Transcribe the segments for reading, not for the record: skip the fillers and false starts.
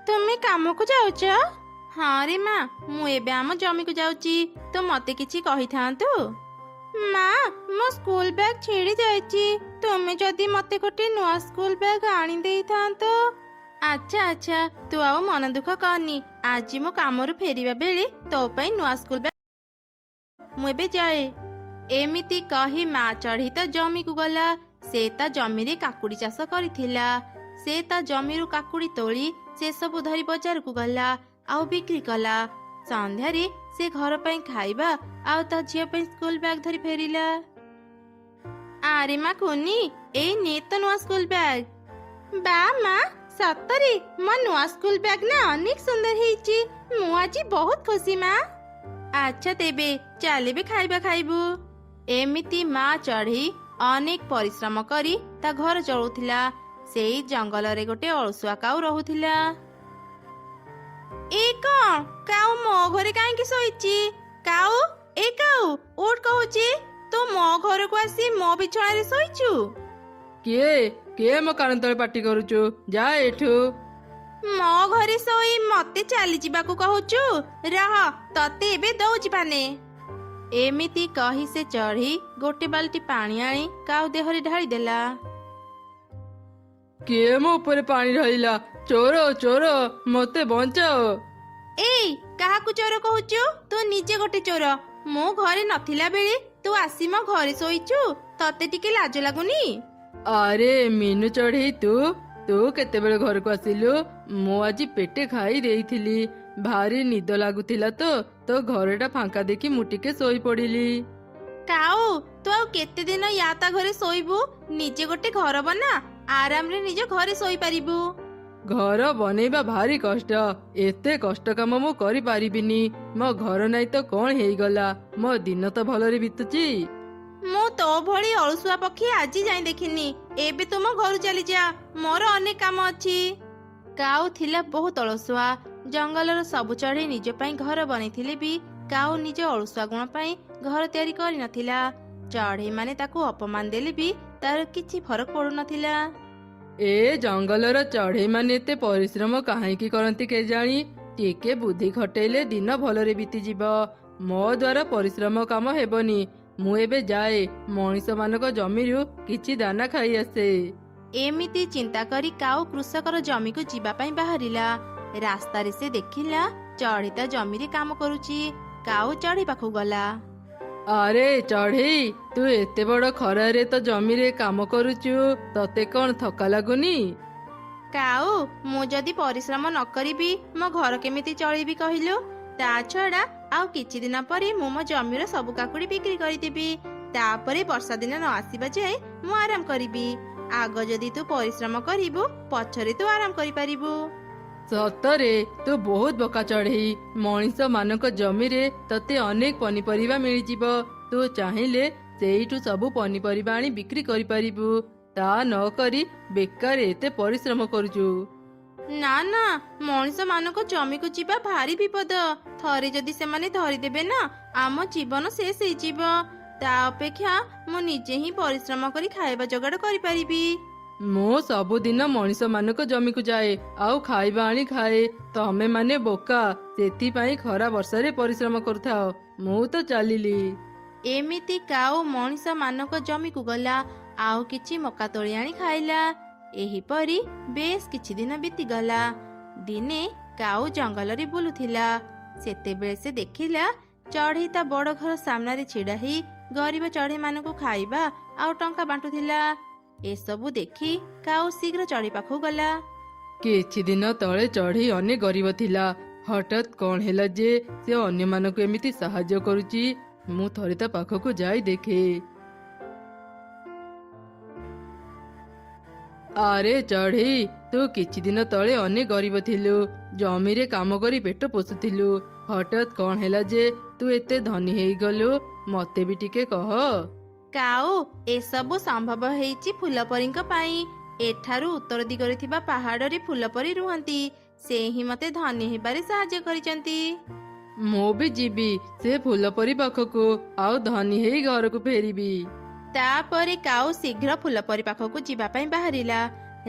তুমি কামକୁ ଯାଉଛ? ହଁ ରେ ମା, ମୁଁ ଏବେ ଆମ ଜମିକୁ ଯାଉଛି। ତୁ ମତେ କିଛି କହିଥାନ୍ତୁ। ମା, ମୋ ସ୍କୁଲ ବ୍ୟାଗ ଛିଡ଼ି ଯାଇଛି। ତୁମେ ଯଦି ମତେ ଗୋଟେ ନୂଆ ସ୍କୁଲ ବ୍ୟାଗ ଆଣି ଦେଇଥାନ୍ତ। ଆଚ୍ଛା ଆଚ୍ଛା, ତୁ ଆଉ ମନ ଦୁଃଖ କରନି। ଆଜି ମୁଁ କାମରୁ ଫେରିବା ବେଳେ ତୋ ପାଇଁ ନୂଆ ସ୍କୁଲ ବ୍ୟାଗ ମୁଁ ଏବେ ଯାଏ। ଏମିତି କହି ମା ଚଢ଼େଇ ତା ଜମିକୁ ଗଲା। ସେ ତା ଜମିରେ କାକୁଡ଼ି ଚାଷ କରିଥିଲା। ସେ ତା ଜମିରୁ କାକୁଡ଼ି ତୋଳି ସେସବୁ ଧରି ବଜାରକୁ ଗଲା ଆଉ ବିକ୍ରି କଲା। ସନ୍ଧ୍ୟାରେ ସେ ଘର ପାଇଁ ଖାଇବା ଆଉ ତା ଝିଅ ପାଇଁ ସ୍କୁଲ ବ୍ୟାଗ ଧରି ଫେରିଲା। ଆରେ ମା କୁନି, ଏଇ ନେ ତ ନୂଆ ସ୍କୁଲ ବ୍ୟାଗ। ବା ମା, ସତରେ ମୋ ନୂଆ ସ୍କୁଲ ବ୍ୟାଗ ନା ଅନେକ ସୁନ୍ଦର ହେଇଛି। ମୁଁ ଆଜି ବହୁତ ଖୁସି ମା। ଆଚ୍ଛା ତେବେ ଚାଲ ଏବେ ଖାଇବା ଖାଇବୁ। ଏମିତି ମା ଚଢ଼େଇ ଅନେକ ପରିଶ୍ରମ କରି ତା ଘର ଚଳଉଥିଲା। ସେଇ ଜଙ୍ଗଲରେ ଗୋଟେ ଅଳସୁଆ କାଉ ରହୁଥିଲା। ଏ କଣ କାଉ ମୋ ଘରେ କାହିଁକି ଶୋଇଛି? କାଉ, ଏ କାଉ ଉଠ କହୁଛି। ତୁ ମୋ ଘରକୁ ଆସି ମୋ ବିଛଣାରେ ଶୋଇଛୁ। କିଏ କିଏ ମୋ କାନ ତଳେ ପାଟି କରୁଛୁ? ଯା ଏଠୁ। ମୋ ଘରେ ଶୋଇ ମତେ ଚାଲିଯିବାକୁ କହୁଛୁ? ରହ, ତତେ ଏବେ ଦଉଛି ପାନେ। ଏମିତି କହି ସେ ଚଢ଼େଇ ଗୋଟେ ବାଲ୍ଟି ପାଣି ଆଣି କାଉ ଦେହରେ ଢାଳି ଦେଲା। କିଏ ମୋ ଉପରେ ପାଣି ଢାଳିଲା? ଚୋର ଚୋର, ମତେ ବଞ୍ଚାଅ। ଏଇ କାହାକୁ ଚୋର କହୁଛୁ? ତୁ ନିଜେ ଗୋଟେ ଚୋର। ମୁଁ ଘରେ ନଥିଲା ବେଳେ ତୁ ଆସି ମୋ ଘରେ ଶୋଇଛୁ। ତତେ ଟିକେ ଲାଜ ଲାଗୁନି? ଆରେ ମିନୁ ଚଢ଼େଇ, ତୁ କେତେବେଳେ ଘରକୁ ଆସିଲୁ? ମୁଁ ଆଜି ପେଟେ ଖାଇ ଦେଇଥିଲି। ଭାରି ନିଦ ଲାଗୁଥିଲା ତ ଘରଟା ଫାଙ୍କା ଦେଖି ମୁଁ ଟିକେ ଶୋଇ ପଡ଼ିଲି। କାଉ, ତୁ ଆଉ କେତେ ଦିନ ୟା ତା ଘରେ ଶୋଇବୁ? ନିଜେ ଗୋଟେ ଘର ବନା, ଆରାମରେ ନିଜ ଘରେ ଶୋଇପାରିବୁ। ଘର ବନେଇବା ଭାରି କଷ୍ଟ। ଏତେ କଷ୍ଟ କାମ ମୁଁ କରିପାରିବିନି। ମୋ ଘର ନାହିଁ ତ କଣ ହେଇଗଲା, ମୋ ଦିନ ତ ଭଲରେ ବିତୁଛି। ମୁଁ ତୋ ଭଳି ଅଳସୁଆ ପକ୍ଷୀ ଆଜି ଯାଇ ଦେଖିନି। ଏବେ ତୁମ ଘରୁ ଚାଲିଯା, ମୋର ଅନେକ କାମ ଅଛି। କାଉ ଥିଲା ବହୁତ ଅଳସୁଆ। ଜଙ୍ଗଲର ସବୁ ଚଢ଼େଇ ନିଜ ପାଇଁ ଘର ବନେଇଥିଲେ ବି କାଉ ନିଜ ଅଳସୁଆ ଗୁଣ ପାଇଁ ଘର ତିଆରି କରିନଥିଲା। ଚଢ଼େଇ ମାନେ ତାକୁ ଅପମାନ ଦେଲେ ବି ତାର କିଛି ଫରକ ପଡୁନଥିଲା। ଏ ଜଙ୍ଗଲର ଚଢ଼େଇ ମାନେ ଏତେ ପରିଶ୍ରମ କାହିଁକି କରନ୍ତି କେଜାଣି? ଟିକେ ବୁଦ୍ଧି ଖଟେଇଲେ ଦିନ ଭଲରେ ବିତିଯିବ। ମୋ ଦ୍ୱାରା ପରିଶ୍ରମ କାମ ହେବନି। ମୁଁ ଏବେ ଯାଏ ମଣିଷ ମାନଙ୍କ ଜମିରୁ କିଛି ଦାନା ଖାଇ ଆସେ। ଏମିତି ଚିନ୍ତା କରି କାଉ କୃଷକର ଜମିକୁ ଯିବା ପାଇଁ ବାହାରିଲା। ରାସ୍ତାରେ ସେ ଦେଖିଲା ଚଢ଼େଇ ତା ଜମିରେ କାମ କରୁଛି। କାଉ ଚଢ଼େଇ ପାଖକୁ ଗଲା। ଆରେ ଚଢ଼େଇ, ତୁ ଏତେ ବଡ଼ ଖରାରେ ତ ଜମିରେ କାମ କରୁଛୁ, ତତେ କଣ ଥକା ଲାଗୁନି? କାଉ, ମୁଁ ଯଦି ପରିଶ୍ରମ ନ କରିବି ମୋ ଘର କେମିତି ଚଳେଇବି କହିଲୁ? ତା ଛଡା ଆଉ କିଛି ଦିନ ପରେ ମୁଁ ମୋ ଜମିର ସବୁ କାକୁଡି ବିକ୍ରି କରିଦେବି। ତାପରେ ବର୍ଷା ଦିନ ନ ଆସିବା ଯାଏ ମୁଁ ଆରାମ କରିବି। ଆଗ ଯଦି ତୁ ପରିଶ୍ରମ କରିବୁ, ପଛରେ ତୁ ଆରାମ କରିପାରିବୁ। ସତରେ ତୁ ବହୁତ ବୋକା ଚଢ଼େଇ। ମଣିଷ ମାନଙ୍କ ଜମିରେ ତତେ ଅନେକ ପନିପରିବା ମିଳିଯିବ। ତୁ ଚାହିଁଲେ ସେଇଠୁ ସବୁ ପନିପରିବା ଆଣି ବିକ୍ରି କରିପାରିବୁ। ତା ନ କରି ବେକାର ଏତେ ପରିଶ୍ରମ କରୁଛୁ। ନା ନା, ମଣିଷ ମାନଙ୍କ ଜମିକୁ ଯିବା ଭାରି ବିପଦ। ଥରେ ଯଦି ସେମାନେ ଧରିଦେବେ ନା, ଆମ ଜୀବନ ଶେଷ ହେଇଯିବ। ତା ଅପେକ୍ଷା ମୁଁ ନିଜେ ହିଁ ପରିଶ୍ରମ କରି ଖାଇବା ଯୋଗାଡ଼ କରିପାରିବି। ମୁଁ ସବୁଦିନ ମଣିଷ ମାନଙ୍କ ଜମିକୁ ଯାଏ ଆଉ ଖାଇବା ଆଣି ଖାଏ। ତମେ ମାନେ ବୋକା, ସେଥିପାଇଁ ଖରା ବର୍ଷାରେ ପରିଶ୍ରମ କରୁଥାଅ। ମୁଁ ତ ଚାଲିଲି। ଏମିତି କାଉ ମଣିଷ ମାନଙ୍କ ଜମିକୁ ଗଲା ଆଉ କିଛି ମକା ତୋଳି ଆଣି ଖାଇଲା। ଏହିପରି ବେଶ କିଛି ଦିନ ବିତିଗଲା। ଦିନେ କାଉ ଜଙ୍ଗଲରେ ବୁଲୁଥିଲା। ସେତେବେଳେ ସେ ଦେଖିଲା ଚଢ଼େଇ ତା ବଡ଼ ଘର ସାମ୍ନାରେ ଛିଡ଼ା ହେଇ ଗରିବ ଚଢ଼େଇ ମାନଙ୍କୁ ଖାଇବା ଆଉ ଟଙ୍କା ବାଣ୍ଟୁଥିଲା। ଏସବୁ ଦେଖି କାଉ ଶୀଘ୍ର ଚଢ଼େଇ ପାଖକୁ ଗଲା। କିଛି ଦିନ ତଳେ ଚଢ଼େଇ ଅନେକ ଗରିବ ଥିଲା। ହଠାତ୍ କଣ ହେଲା ଯେ ସେ ଅନ୍ୟମାନଙ୍କୁ ଏମିତି ସାହାଯ୍ୟ କରୁଛି? ମୁଁ ଥରେ ତା ପାଖକୁ ଯାଇ ଦେଖେ। ଆରେ ଚଢ଼େଇ, ତୁ କିଛି ଦିନ ତଳେ ଅନେକ ଗରିବ ଥିଲୁ। ଜମିରେ କାମ କରି ପେଟ ପୋଷୁଥିଲୁ। ହଠାତ୍ କଣ ହେଲା ଯେ ତୁ ଏତେ ଧନୀ ହେଇଗଲୁ? ମତେ ବି ଟିକେ କହ। କାଉ, ଏସବୁ ସମ୍ଭବ ହେଇଛି ଫୁଲପରୀଙ୍କ ପାଇଁ। ଏଠାରୁ ଉତ୍ତର ଦିଗରେ ଥିବା ପାହାଡରେ ଫୁଲପରୀ ରୁହନ୍ତି। ସେ ହିଁ ମତେ ଧନୀ ହେବାରେ ସାହାଯ୍ୟ କରିଛନ୍ତି। ମୁଁ ବି ଯିବି ସେ ଫୁଲପରି ପାଖକୁ, ଆଉ ଧନୀ ହେଇ ଘରକୁ ଫେରିବି। ତାପରେ କାଉ ଶୀଘ୍ର ଫୁଲପରୀ ପାଖକୁ ଯିବା ପାଇଁ ବାହାରିଲା।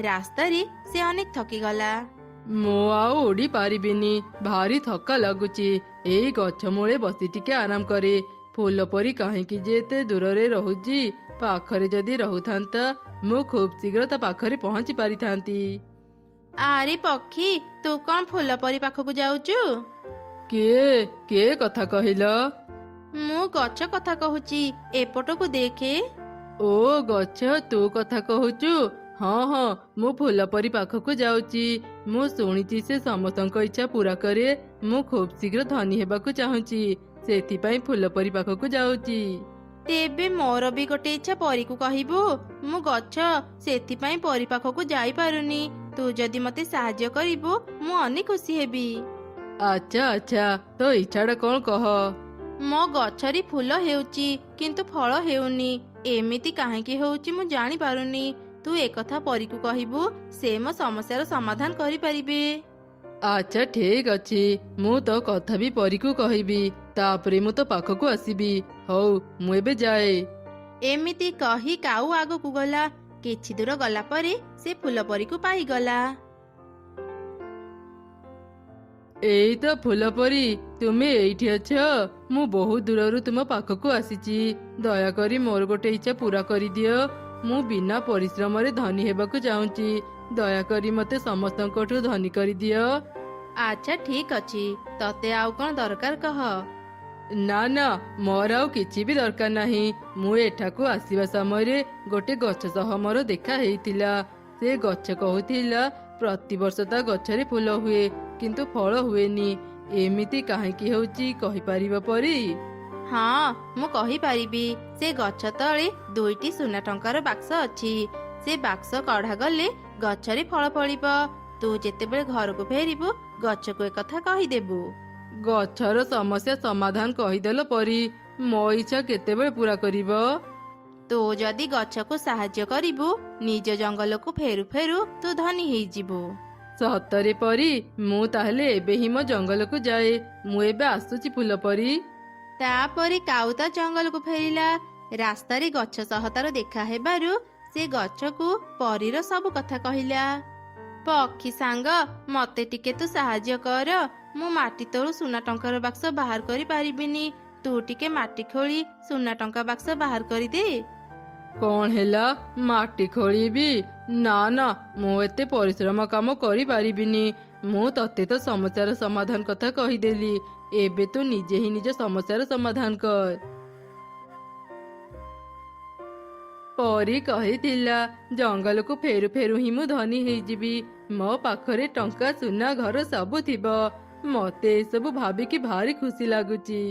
ରାସ୍ତାରେ ସେ ଅନେକ ଥକିଗଲା। ମୁଁ ଆଉ ଉଡ଼ି ପାରିବିନି, ଭାରି ଥକା ଲାଗୁଛି। ଏଇ ଗଛ ମୂଳେ ବସି ଟିକେ ଆରାମ କରେ। ଫୁଲ ପରି କାହିଁକି ଯେ ଏତେ ଦୂରରେ ରହୁଛି? ପାଖରେ ଯଦି ରହୁଥାନ୍ତା ମୁଁ ଖୁବ୍ ଶୀଘ୍ର ତା ପାଖରେ ପହଞ୍ଚି ପାରିଥାନ୍ତି। ଆରେ ପକ୍ଷୀ, ତୁ କଣ ଫୁଲ ପରି ପାଖକୁ ଯାଉଛୁ? କିଏ କିଏ କଥା କହିଲ? ମୁଁ ଗଛ କଥା କହୁଛି, ଏପଟକୁ ଦେଖେ। ଓ ଗଛ, ତୁ କଥା କହୁଛୁ? ହଁ ହଁ, ମୁଁ ଫୁଲ ପରି ପାଖକୁ ଯାଉଛି। ମୁଁ ଶୁଣିଛି ସେ ସମସ୍ତଙ୍କ ଇଚ୍ଛା ପୂରା କରେ। ମୁଁ ଖୁବ୍ ଶୀଘ୍ର ଧନୀ ହେବାକୁ ଚାହୁଁଛି, ସେଥିପାଇଁ ଫୁଲ ପରି ପାଖକୁ ଯାଉଛି। ତେବେ ମୋର ବି ଗୋଟେ ଇଚ୍ଛା ପରୀକୁ କହିବୁ। ମୁଁ ଗଛ, ସେଥିପାଇଁ ପରୀ ପାଖକୁ ଯାଇପାରୁନି। ତୁ ଯଦି ମତେ ସାହାଯ୍ୟ କରିବୁ ମୁଁ ଅନେକ ଖୁସି ହେବି। ଆଚ୍ଛା ଆଚ୍ଛା, ତୋ ଇଚ୍ଛାଟା କଣ କହ? ମୋ ଗଛରେ ଫୁଲ ହେଉଛି କିନ୍ତୁ ଫଳ ହେଉନି। ଏମିତି କାହିଁକି ହେଉଛି ମୁଁ ଜାଣିପାରୁନି। ତୁ ଏକଥା ପରୀକୁ କହିବୁ, ସେ ମୋ ସମସ୍ୟାର ସମାଧାନ କରିପାରିବେ। ଆଚ୍ଛା ଠିକ୍ ଅଛି, ମୁଁ ତୋ କଥା ବି ପରୀକୁ କହିବି। ତାପରେ ମୁଁ ତୋ ପାଖକୁ ଆସିବି। ହଉ, ମୁଁ ଏବେ ଯାଏ। ଏମିତି କହି କାଉ ଆଗକୁ ଗଲା। କିଛି ଦୂର ଗଲା ପରେ ସେ ଫୁଲ ପରୀକୁ ପାଇଗଲା। ଏଇ ତ ଫୁଲ ପରି, ତୁମେ ଏଇଠି ଅଛ? ମୁଁ ବହୁତ ଦୂରରୁ ତୁମ ପାଖକୁ ଆସିଛି। ଦୟାକରି ମୋର ଗୋଟେ ଇଚ୍ଛା ପୂରା କରିଦିଅ। ମୁଁ ବିନା ପରିଶ୍ରମରେ ଧନୀ ହେବାକୁ ଚାହୁଁଛି। ଦୟାକରି ମତେ ସମସ୍ତଙ୍କଠୁ ଧନୀ କରିଦିଅ। ଆଚ୍ଛା ଠିକ୍ ଅଛି, ତତେ ଆଉ କଣ ଦରକାର କହ। ନା ନା, ମୋର ଆଉ କିଛି ବି ଦରକାର ନାହିଁ। ମୁଁ ଏଠାକୁ ଆସିବା ସମୟରେ ଗୋଟେ ଗଛ ସହ ମୋର ଦେଖା ହେଇଥିଲା। ସେ ଗଛ କହୁଥିଲା ପ୍ରତିବର୍ଷ ତା ଗଛରେ ଫୁଲ ହୁଏ କିନ୍ତୁ ଫଳ ହୁଏନି। ଏମିତି କାହିଁକି ହେଉଛି କହିପାରିବ ପରି? ହଁ, ମୁଁ କହିପାରିବି। ସେ ଗଛ ତଳେ 2ଟି ସୁନା ଟଙ୍କାର ବାକ୍ସ ଅଛି। ସେ ବାକ୍ସ କଢା ଗଲେ ଗଛରେ ଫଳ ଫଳିବ। ତୁ ଯେତେବେଳେ ଘରକୁ ଫେରିବୁ ଗଛକୁ ଏକଥା କହିଦେବୁ। ଗଛର ସମସ୍ୟା ସମାଧାନ କହିଦେଲ ପରି, ମୋ ଇଚ୍ଛା କେତେବେଳେ ପୂରା କରିବ? ତୁ ଯଦି ଗଛକୁ ସାହାଯ୍ୟ କରିବୁ, ନିଜ ଜଙ୍ଗଲକୁ ଫେରୁ ଫେରୁ ତୁ ଧନୀ ହେଇଯିବୁ। ସତରେ ପରି? ମୁଁ ତାହେଲେ ଏବେ ହିଁ ମୋ ଜଙ୍ଗଲକୁ ଯାଏ। ମୁଁ ଏବେ ଆସୁଛି ଫୁଲ ପରି। ତାପରେ କାଉ ତା ଜଙ୍ଗଲକୁ ଫେରିଲା। ରାସ୍ତାରେ ଗଛ ସହ ତାର ଦେଖା ହେବାରୁ ସେ ଗଛକୁ ପରୀର ସବୁ କଥା କହିଲା। ପକ୍ଷୀ ସାଙ୍ଗ, ମତେ ଟିକେ ତୁ ସାହାଯ୍ୟ କର। ମୁଁ ମାଟି ତଳୁ ସୁନା ଟଙ୍କାର ବାକ୍ସ ବାହାର କରି ପାରିବିନି। ତୁ ଟିକେ ମାଟି ଖୋଳି ସୁନା ଟଙ୍କା ବାକ୍ସ ବାହାର କରିଦେ। କଣ ହେଲା? ମାଟି ଖୋଳିବି? ନା ନା, ମୁଁ ଏତେ ପରିଶ୍ରମ କାମ କରିପାରିବିନି। ମୁଁ ତତେ ତ ସମସ୍ୟାର ସମାଧାନ କଥା କହିଦେଲି। ଏବେ ତୁ ନିଜେ ହିଁ ନିଜ ସମସ୍ୟାର ସମାଧାନ କର। ପରୀ କହିଥିଲା ଜଙ୍ଗଲକୁ ଫେରୁ ଫେରୁ ହିଁ ମୁଁ ଧନୀ ହେଇଯିବି। ମୋ ପାଖରେ ଟଙ୍କା, ସୁନା, ଘର ସବୁ ଥିବ। ମତେ ଏସବୁ ଭାବିକି ଭାରି ଖୁସି ଲାଗୁଛି।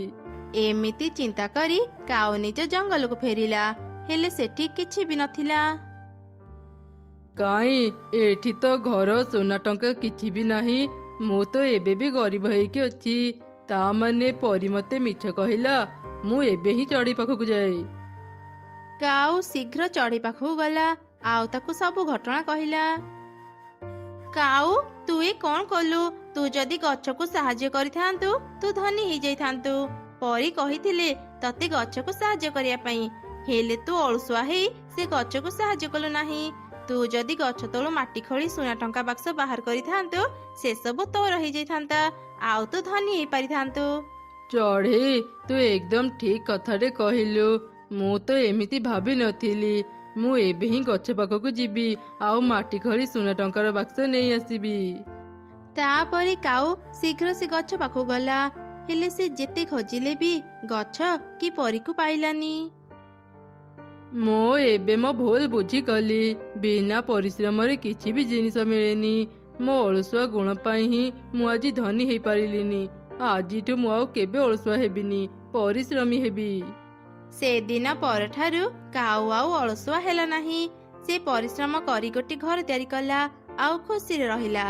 ଏମିତି ଚିନ୍ତା କରି କାଉ ନିଜ ଜଙ୍ଗଲକୁ ଫେରିଲା। ହେଲେ ସେଠି କିଛି ବି ନଥିଲା। କାଇଁ, ଏଠି ତ ଘର, ସୁନା, ଟଙ୍କା କିଛି ବି ନାହିଁ। ମୁଁ ତ ଏବେ ବି ଗରିବ ହେଇକି ଅଛି। ତା ମାନେ ପରୀ ମତେ ମିଛ କହିଲା? ମୁଁ ଏବେ ହିଁ ଚଢ଼େଇ ପାଖକୁ ଯାଏ। କାଉ ଶୀଘ୍ର ଚଢ଼େଇ ପାଖକୁ ଗଲା ଆଉ ତାକୁ ସବୁ ଘଟଣା କହିଲା। କାଉ, ତୁ ଏ କଣ କଲୁ? ତୁ ଯଦି ଗଛକୁ ସାହାଯ୍ୟ କରିଥାନ୍ତୁ ତୁ ଧନୀ ହେଇଯାଇଥାନ୍ତୁ। ପରୀ କହିଥିଲେ ତତେ ଗଛକୁ ସାହାଯ୍ୟ କରିବା ପାଇଁ, ହେଲେ ତୁ ଅଳସୁଆ ହେଇ ସେ ଗଛକୁ ସାହାଯ୍ୟ କଲୁ ନାହିଁ। ତୁ ଯଦି ଗଛ ତଳୁ ମାଟି ଖୋଳି ସୁନା ଟଙ୍କା ବାକ୍ସ ବାହାର କରିଥାନ୍ତୁ, ସେସବୁ ତୋର ହେଇଯାଇଥାନ୍ତା ଆଉ ତୁ ଧନୀ ହେଇପାରିଥାନ୍ତୁ। ଚଢ଼େଇ, ତୁ ଏକଦମ ଠିକ କଥାଟେ କହିଲୁ। ମୁଁ ତ ଏମିତି ଭାବି ନଥିଲି। ମୁଁ ଏବେ ହିଁ ଗଛ ପାଖକୁ ଯିବି ଆଉ ମାଟି ଖୋଳି ସୁନା ଟଙ୍କାର ବାକ୍ସ ନେଇ ଆସିବି। ତାପରେ କାଉ ଶୀଘ୍ର ସେ ଗଛ ପାଖକୁ ଗଲା। ହେଲେ ସେ ଯେତେ ଖୋଜିଲେ ବି ଗଛ କି ପରୀକୁ ପାଇଲାନି। ମୁଁ ଏବେ ମୋ ଭୁଲ ବୁଝିଗଲି। ବିନା ପରିଶ୍ରମରେ କିଛି ବି ଜିନିଷ ମିଳେନି। ମୋ ଅଳସୁଆ ଗୁଣ ପାଇଁ ହିଁ ମୁଁ ଆଜି ଧନୀ ହେଇପାରିଲିନି। ଆଜିଠୁ ମୁଁ ଆଉ କେବେ ଅଳସୁଆ ହେବିନି, ପରିଶ୍ରମୀ ହେବି। ସେଦିନ ପରଠାରୁ କାଉ ଆଉ ଅଳସୁଆ ହେଲା ନାହିଁ। ସେ ପରିଶ୍ରମ କରି ଗୋଟି ଘର ତିଆରି କଲା ଆଉ ଖୁସିରେ ରହିଲା।